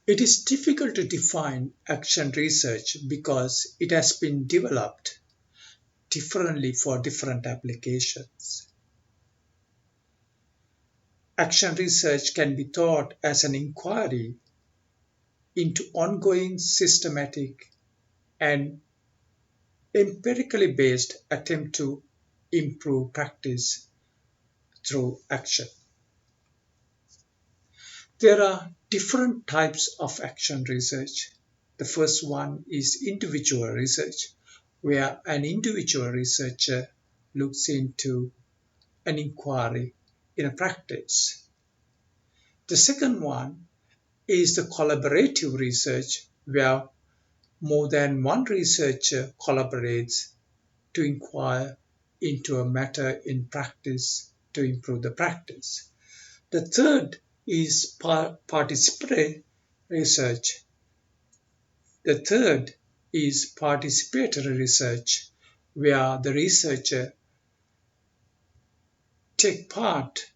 It is difficult to define action research because it has been developed differently for different applications. Action research can be thought as an inquiry into ongoing systematic and empirically based attempt to improve practice through action. There are different types of action research. The first one is individual research, where an individual researcher looks into an inquiry in a practice. The second one is the collaborative research, where more than one researcher collaborates to inquire into a matter in practice to improve the practice. The third is participatory research. The third is participatory research, where the researcher take part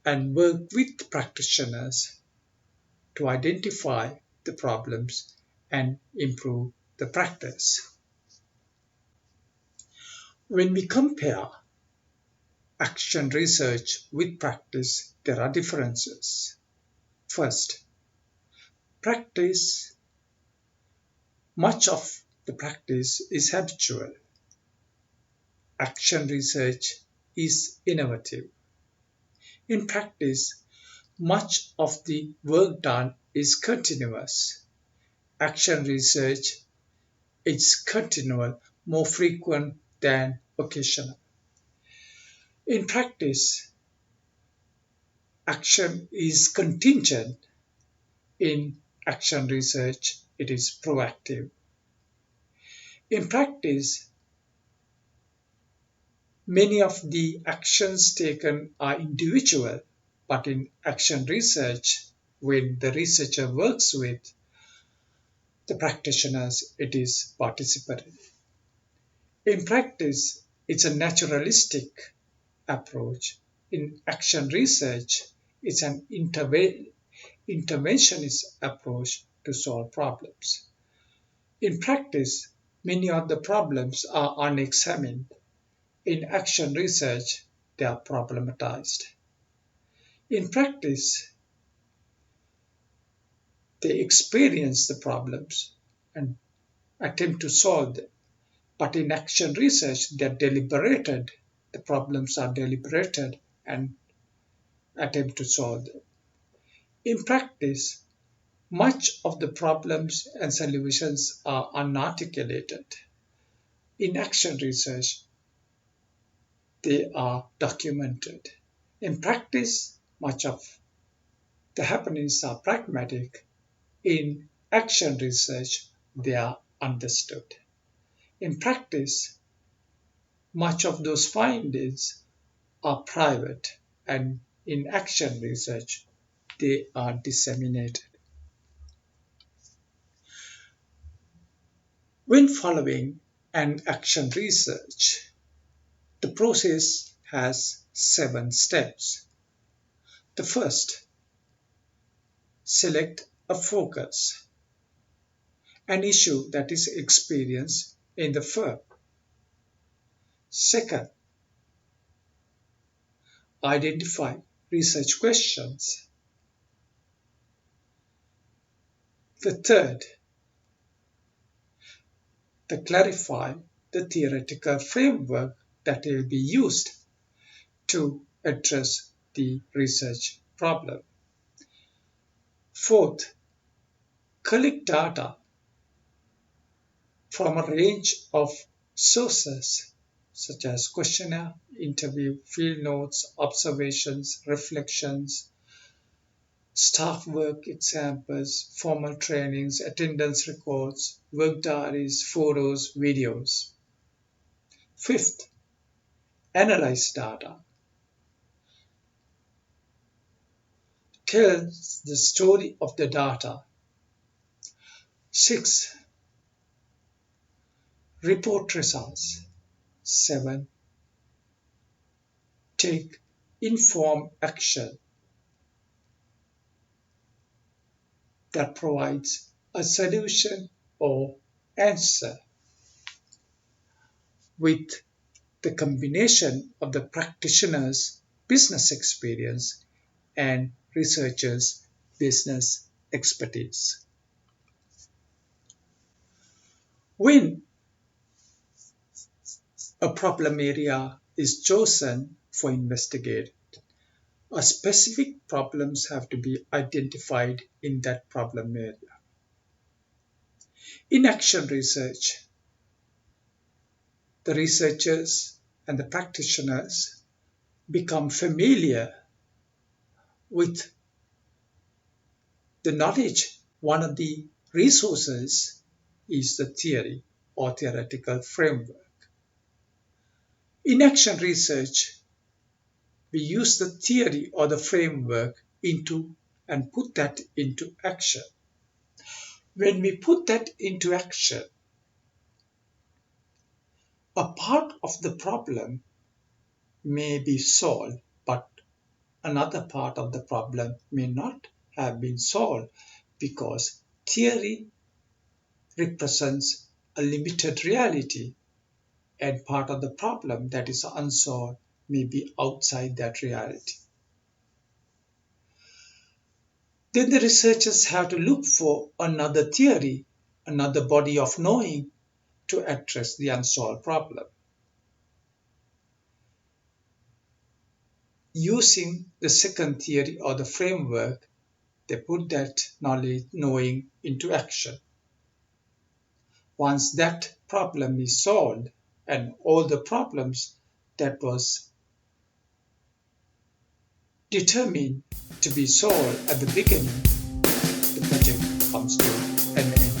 and work with practitioners to identify the problems and improve the practice. When we compare action research with practice, there are differences. First, practice. Much of the practice is habitual. Action research is innovative. In practice, much of the work done is continuous. Action research is continual, more frequent than occasional. In practice, action is contingent. In action research, it is proactive. In practice, many of the actions taken are individual, but in action research, when the researcher works with the practitioners, it is participatory. In practice, it's a naturalistic approach. In action research, it's an interventionist approach to solve problems. In practice, many of the problems are unexamined. In action research, they are problematized. In practice, they experience the problems and attempt to solve them. But in action research, they are deliberated. The problems are deliberated and attempt to solve them. In practice, much of the problems and solutions are unarticulated. In action research, they are documented. In practice, much of the happenings are pragmatic. In action research, they are understood. In practice, much of those findings are private, and in action research, they are disseminated. When following an action research, the process has 7 steps. The first, select a focus, an issue that is experienced in the firm. Second, identify research questions. The third, clarify the theoretical framework that will be used to address the research problem. Fourth, collect data from a range of sources such as questionnaire, interview, field notes, observations, reflections, staff work examples, formal trainings, attendance records, work diaries, photos, videos. Fifth, analyze data. Tell the story of the data. Sixth, report results. 7, take informed action. that provides a solution or answer. With the combination of the practitioner's business experience and researchers' business expertise. When a problem area is chosen for investigation, a specific problems have to be identified in that problem area. In action research, the researchers and the practitioners become familiar with the knowledge. One of the resources is the theory or theoretical framework. In action research, we use the theory or the framework into and put that into action. When we put that into action, a part of the problem may be solved, but another part of the problem may not have been solved because theory represents a limited reality and part of the problem that is unsolved may be outside that reality. Then the researchers have to look for another theory, another body of knowing to address the unsolved problem. Using the second theory or the framework, they put that knowing into action. Once that problem is solved and all the problems that was determined to be solved at the beginning, the project comes to an end.